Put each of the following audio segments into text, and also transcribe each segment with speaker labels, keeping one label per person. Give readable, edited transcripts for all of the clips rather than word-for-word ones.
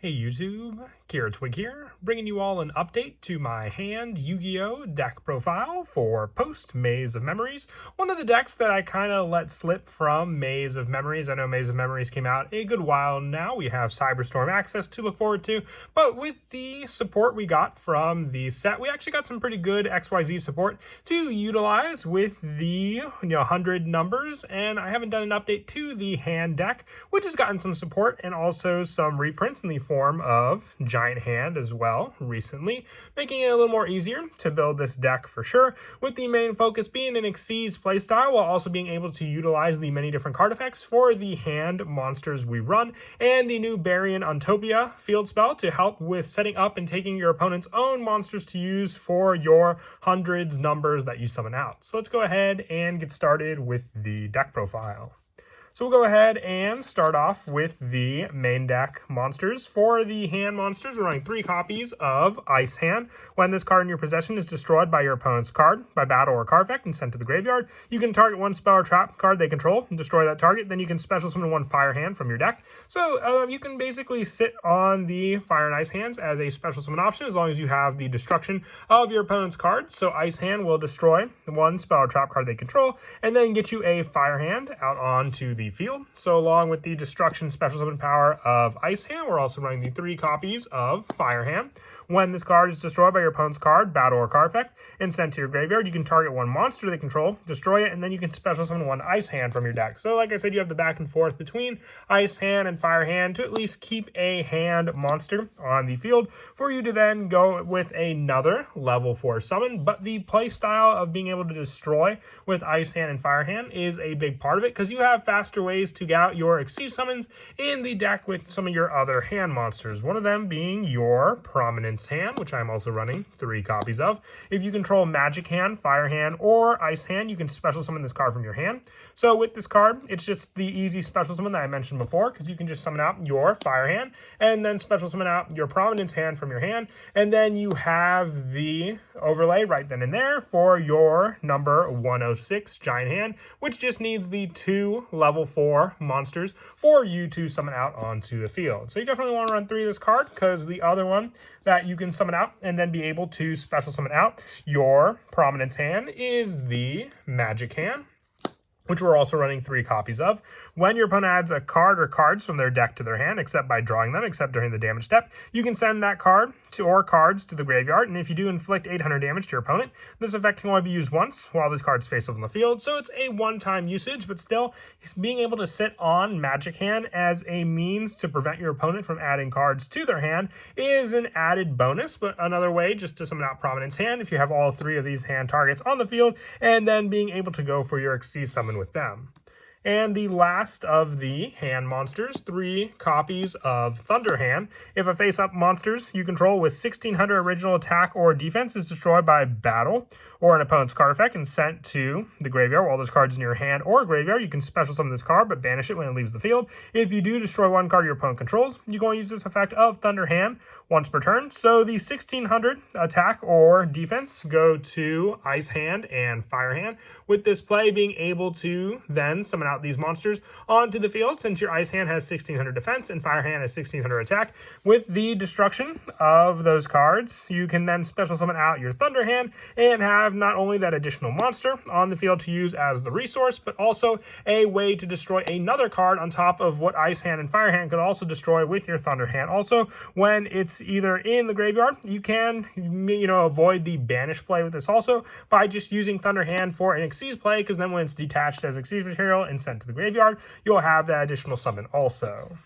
Speaker 1: Hey YouTube, Kira Twig here, bringing you all an update to my hand Yu-Gi-Oh deck profile for post Maze of Memories. One of the decks that I kind of let slip from Maze of Memories. I know Maze of Memories came out a good while now. We have Cyberstorm Access to look forward to, but with the support we got from the set, we actually got some pretty good XYZ support to utilize with the 100 numbers, and I haven't done an update to the hand deck, which has gotten some support and also some reprints in the form of Giant Hand as well recently, making it a little more easier to build this deck for sure, with the main focus being an Xyz playstyle while also being able to utilize the many different card effects for the hand monsters we run, and the new Barian Untopia field spell to help with setting up and taking your opponent's own monsters to use for your hundreds numbers that you summon out. So let's go ahead and get started with the deck profile. So we'll go ahead and start off with the main deck monsters. For the hand monsters, we're running 3 copies of Ice Hand. When this card in your possession is destroyed by your opponent's card, by battle or card effect, and sent to the graveyard, you can target one spell or trap card they control and destroy that target. Then you can special summon one Fire Hand from your deck. So you can basically sit on the Fire and Ice Hands as a special summon option as long as you have the destruction of your opponent's card. So Ice Hand will destroy one spell or trap card they control and then get you a Fire Hand out onto the field. So along with the destruction special summon power of Ice Hand, we're also running the 3 copies of Fire Hand. When this card is destroyed by your opponent's card, battle, or card effect, and sent to your graveyard, you can target one monster they control, destroy it, and then you can special summon one Ice Hand from your deck. So like I said, you have the back and forth between Ice Hand and Fire Hand to at least keep a hand monster on the field for you to then go with another level 4 summon. But the play style of being able to destroy with Ice Hand and Fire Hand is a big part of it, because you have faster ways to get out your Xyz summons in the deck with some of your other hand monsters. One of them being your Prominence Hand, which I'm also running 3 copies of. If you control Magic Hand, Fire Hand, or Ice Hand, you can special summon this card from your hand. So with this card, it's just the easy special summon that I mentioned before, because you can just summon out your Fire Hand and then special summon out your Prominence Hand from your hand, and then you have the overlay right then and there for your number 106 Giant Hand, which just needs the 2 level 4 monsters for you to summon out onto the field. So you definitely want to run 3 of this card, because the other one that you can summon out and then be able to special summon out your Prominence Hand is the Magic Hand, which we're also running 3 copies of. When your opponent adds a card or cards from their deck to their hand, except by drawing them, except during the damage step, you can send that card or cards to the graveyard, and if you do inflict 800 damage to your opponent, this effect can only be used once while this card's face up on the field, so it's a one-time usage, but still, being able to sit on Magic Hand as a means to prevent your opponent from adding cards to their hand is an added bonus, but another way just to summon out Prominence Hand if you have all 3 of these hand targets on the field, and then being able to go for your Xyz summon with them. And the last of the hand monsters, 3 copies of Thunder Hand. If a face-up monsters you control with 1600 original attack or defense is destroyed by battle or an opponent's card effect and sent to the graveyard while this card's in your hand or graveyard, you can special summon this card but banish it when it leaves the field. If you do destroy one card your opponent controls, you're going to use this effect of Thunder Hand once per turn. So the 1600 attack or defense go to Ice Hand and Fire Hand, with this play being able to then summon out these monsters onto the field, since your Ice Hand has 1600 defense and Fire Hand has 1600 attack. With the destruction of those cards, you can then special summon out your Thunder Hand and have not only that additional monster on the field to use as the resource, but also a way to destroy another card on top of what Ice Hand and Fire Hand could also destroy with your Thunder Hand. Also, when it's either in the graveyard, you can avoid the banish play with this also by just using Thunder Hand for an Xyz play, because then when it's detached as Xyz material and sent to the graveyard, you'll have that additional summon also.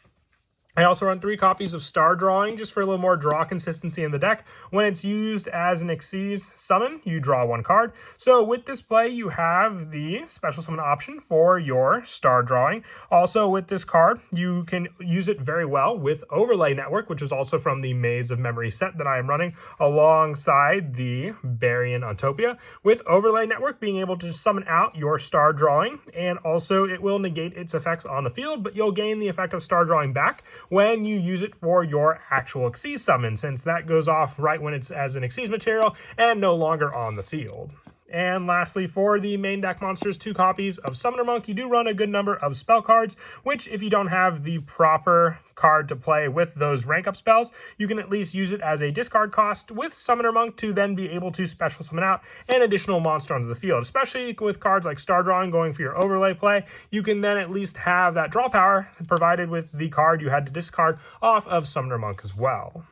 Speaker 1: I also run 3 copies of Star Drawing just for a little more draw consistency in the deck. When it's used as an Xyz summon, you draw 1 card. So with this play, you have the special summon option for your Star Drawing. Also with this card, you can use it very well with Overlay Network, which is also from the Maze of Memory set that I am running alongside the Barian Untopia. With Overlay Network, being able to summon out your Star Drawing, and also it will negate its effects on the field, but you'll gain the effect of Star Drawing back when you use it for your actual Xyz summon, since that goes off right when it's as an Xyz material and no longer on the field. And lastly, for the main deck monsters, 2 copies of Summoner Monk. You do run a good number of spell cards, which if you don't have the proper card to play with those rank up spells, you can at least use it as a discard cost with Summoner Monk to then be able to special summon out an additional monster onto the field. Especially with cards like Star Drawing going for your overlay play, you can then at least have that draw power provided with the card you had to discard off of Summoner Monk as well.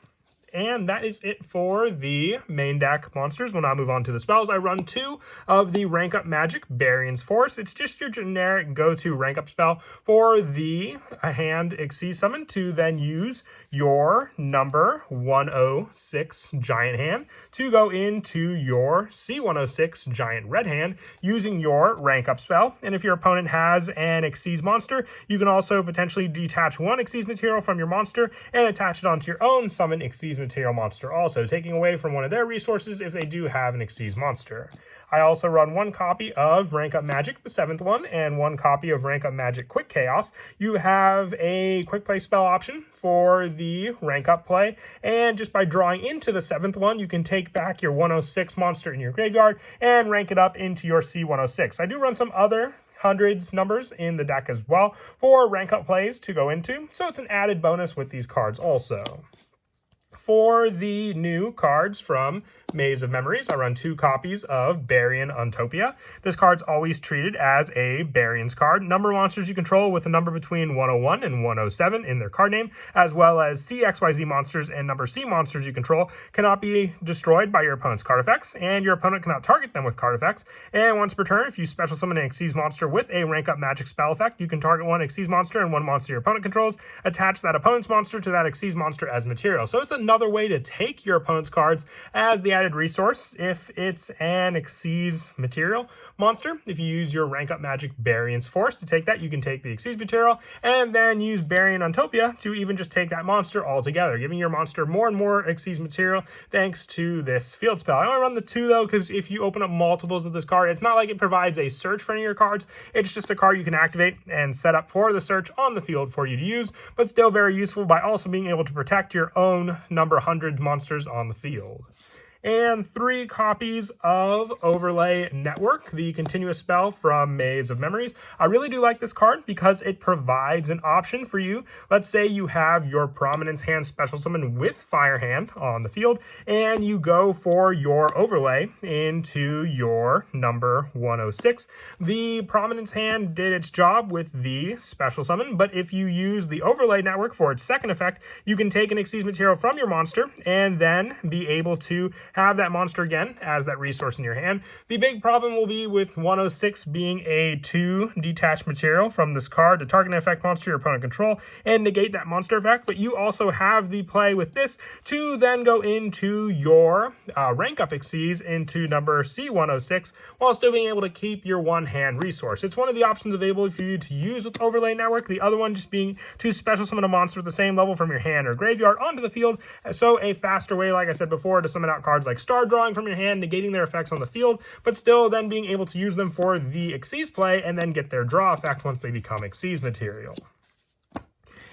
Speaker 1: And that is it for the main deck monsters. We'll now move on to the spells. I run 2 of the Rank Up Magic Barion's Force. It's just your generic go-to rank up spell for the hand Xyz summon to then use your number 106 giant hand to go into your C106 giant red hand using your rank up spell. And if your opponent has an Xyz monster, you can also potentially detach 1 Xyz material from your monster and attach it onto your own summon Xyz material monster, also taking away from one of their resources if they do have an Xyz monster. I also run 1 copy of Rank Up Magic, the 7th one, and 1 copy of Rank Up Magic Quick Chaos. You have a quick play spell option for the rank up play, and just by drawing into the 7th one, you can take back your 106 monster in your graveyard and rank it up into your C106. I do run some other hundreds numbers in the deck as well for rank up plays to go into, so it's an added bonus with these cards also. For the new cards from Maze of Memories, I run 2 copies of Barian Untopia. This card's always treated as a Barian's card. Number of monsters you control with a number between 101 and 107 in their card name, as well as CXYZ monsters and number C monsters you control cannot be destroyed by your opponent's card effects, and your opponent cannot target them with card effects. And once per turn, if you special summon an Xyz monster with a rank up magic spell effect, you can target 1 Xyz monster and 1 monster your opponent controls, attach that opponent's monster to that Xyz monster as material. So it's another way to take your opponent's cards as the added resource if it's an Xyz material monster. If you use your Rank Up Magic Barian's Force to take that, you can take the Xyz material and then use Barian Untopia to even just take that monster altogether, giving your monster more and more Xyz material thanks to this field spell. I only run the 2 though, because if you open up multiples of this card, it's not like it provides a search for any of your cards. It's just a card you can activate and set up for the search on the field for you to use, but still very useful by also being able to protect your own number 100 monsters on the field. And 3 copies of Overlay Network, the continuous spell from Maze of Memories. I really do like this card because it provides an option for you. Let's say you have your Prominence hand special summon with Fire Hand on the field, and you go for your Overlay into your number 106. The Prominence hand did its job with the special summon, but if you use the Overlay Network for its second effect, you can take an Xyz material from your monster and then be able to have that monster again as that resource in your hand. The big problem will be with 106 being a 2 detached material from this card to target an effect monster your opponent control and negate that monster effect, but you also have the play with this to then go into your rank up Xyz into number C106 while still being able to keep your 1 hand resource. It's one of the options available for you to use with Overlay Network, the other one just being to special summon a monster at the same level from your hand or graveyard onto the field, so a faster way, like I said before, to summon out cards like Star Drawing from your hand, negating their effects on the field, but still then being able to use them for the Xyz play and then get their draw effect once they become Xyz material.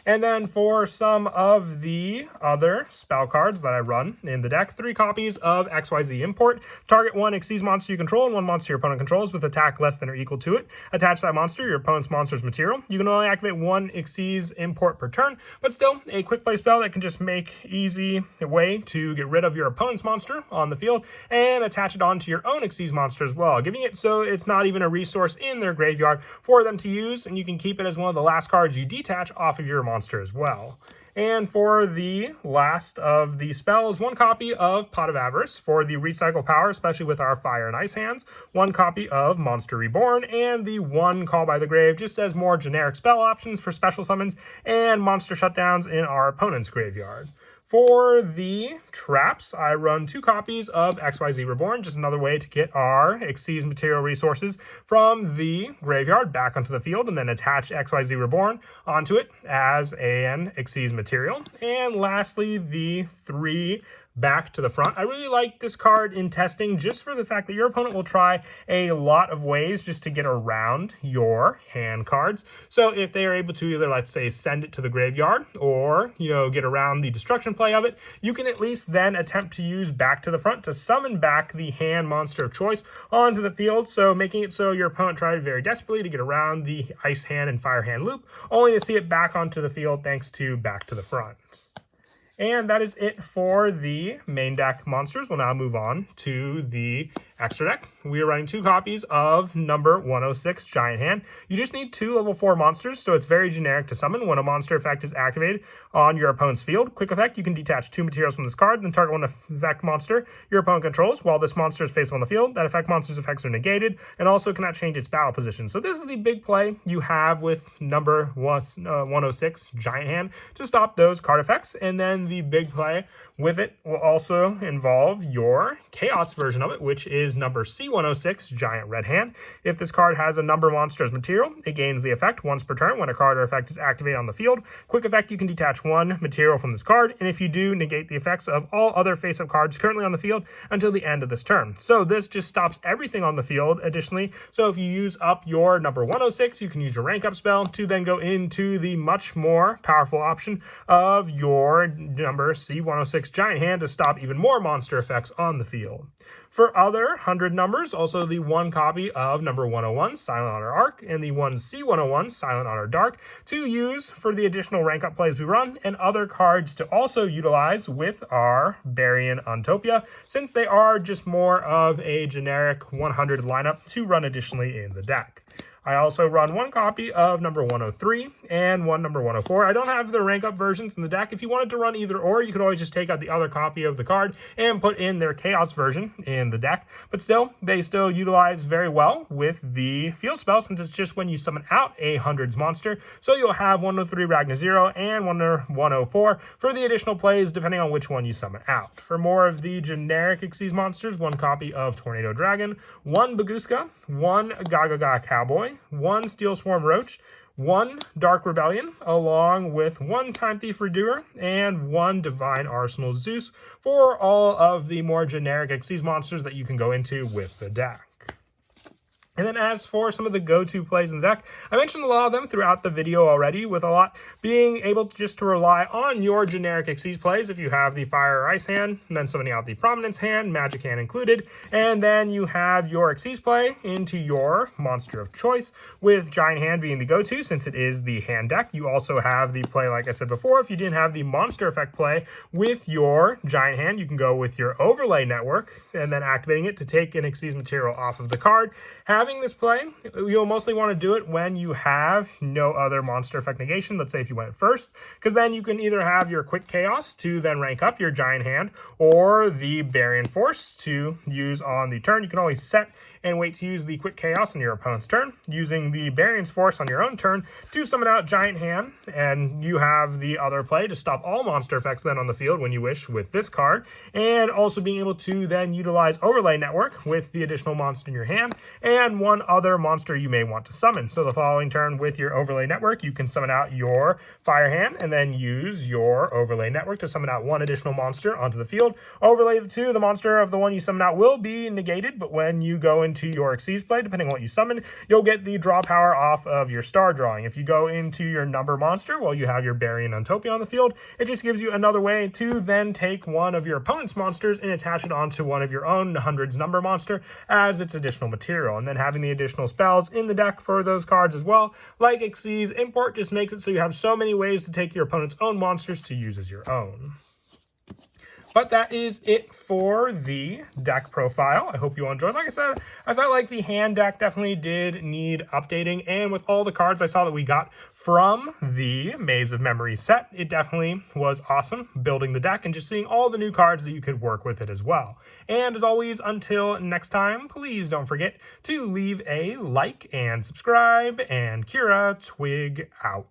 Speaker 1: And then for some of the other spell cards that I run in the deck, 3 copies of XYZ Import. Target 1 Xyz monster you control and 1 monster your opponent controls with attack less than or equal to it. Attach that monster your opponent's monster's material. You can only activate 1 Xyz Import per turn, but still a quick play spell that can just make easy way to get rid of your opponent's monster on the field and attach it onto your own Xyz monster as well, giving it so it's not even a resource in their graveyard for them to use, and you can keep it as one of the last cards you detach off of your monster as well. And for the last of the spells, 1 copy of Pot of Avarice for the recycle power, especially with our Fire and Ice hands, 1 copy of Monster Reborn, and the 1 Call by the Grave just as more generic spell options for special summons and monster shutdowns in our opponent's graveyard. For the traps, I run 2 copies of XYZ Reborn, just another way to get our Xyz material resources from the graveyard back onto the field, and then attach XYZ Reborn onto it as an Xyz material. And lastly, the 3 back to the front. I really like this card in testing just for the fact that your opponent will try a lot of ways just to get around your hand cards. So if they are able to either, let's say, send it to the graveyard or, get around the destruction play of it, you can at least then attempt to use back to the front to summon back the hand monster of choice onto the field, so making it so your opponent tried very desperately to get around the ice hand and fire hand loop, only to see it back onto the field thanks to back to the front. And that is it for the main deck monsters. We'll now move on to the extra deck. We are running 2 copies of number 106 Giant Hand. You just need 2 level 4 monsters, so it's very generic to summon. When a monster effect is activated on your opponent's field, quick effect, you can detach 2 materials from this card, then target one effect monster your opponent controls while this monster is facing on the field. That effect monster's effects are negated and also cannot change its battle position. So this is the big play you have with number 106 Giant Hand to stop those card effects. And then the big play with it will also involve your Chaos version of it, which is number C106 Giant Red Hand. If this card has a number monster as material, it gains the effect once per turn when a card or effect is activated on the field. Quick effect, you can detach 1 material from this card, and if you do, negate the effects of all other face-up cards currently on the field until the end of this turn. So this just stops everything on the field additionally. So if you use up your number 106, you can use your rank up spell to then go into the much more powerful option of your number C106 Giant Hand to stop even more monster effects on the field. For other 100 numbers, also the 1 copy of number 101 Silent Honor Arc and the 1 C101 Silent Honor Dark to use for the additional rank up plays we run, and other cards to also utilize with our Barian Untopia, since they are just more of a generic 100 lineup to run additionally in the deck. I also run 1 copy of number 103 and 1 number 104. I don't have the rank up versions in the deck. If you wanted to run either or, you could always just take out the other copy of the card and put in their Chaos version in the deck. But still, they still utilize very well with the field spell, since it's just when you summon out a hundreds monster. So you'll have 103 Ragnar 0 and 104 for the additional plays depending on which one you summon out. For more of the generic Xyz monsters, 1 copy of Tornado Dragon, 1 Baguska, 1 Gagaga Cowboy, 1 Steel Swarm Roach, 1 Dark Rebellion, along with 1 Time Thief Redoer, and 1 Divine Arsenal Zeus for all of the more generic Xyz monsters that you can go into with the deck. And then as for some of the go-to plays in the deck, I mentioned a lot of them throughout the video already, with a lot being able to rely on your generic Xyz plays if you have the Fire or Ice hand, and then summoning out the Prominence hand, Magic hand included, and then you have your Xyz play into your monster of choice, with Giant Hand being the go-to since it is the hand deck. You also have the play, like I said before, if you didn't have the monster effect play with your Giant Hand, you can go with your Overlay Network, and then activating it to take an Xyz material off of the card. Having this play, you'll mostly want to do it when you have no other monster effect negation. Let's say if you went first, because then you can either have your quick chaos to then rank up your Giant Hand, or the Barian Force to use on the turn. You can always set and wait to use the quick chaos on your opponent's turn, using the Barian's Force on your own turn to summon out Giant Hand, and you have the other play to stop all monster effects then on the field when you wish with this card, and also being able to then utilize Overlay Network with the additional monster in your hand and 1 other monster you may want to summon. So the following turn with your Overlay Network, you can summon out your Fire Hand and then use your Overlay Network to summon out 1 additional monster onto the field. Overlay to the monster of the one you summon out will be negated, but when you go into your Xyz play, depending on what you summon, you'll get the draw power off of your star drawing. If you go into your number monster while you have your Barian Untopia on the field, it just gives you another way to then take one of your opponent's monsters and attach it onto one of your own hundreds number monster as its additional material. And then having the additional spells in the deck for those cards as well, like Xyz Import, just makes it so you have so many ways to take your opponent's own monsters to use as your own. But that is it for the deck profile. I hope you all enjoyed. Like I said, I felt like the hand deck definitely did need updating, and with all the cards I saw that we got from the Maze of Memory set, it definitely was awesome building the deck and just seeing all the new cards that you could work with it as well. And as always, until next time, please don't forget to leave a like and subscribe, and Kira Twig out.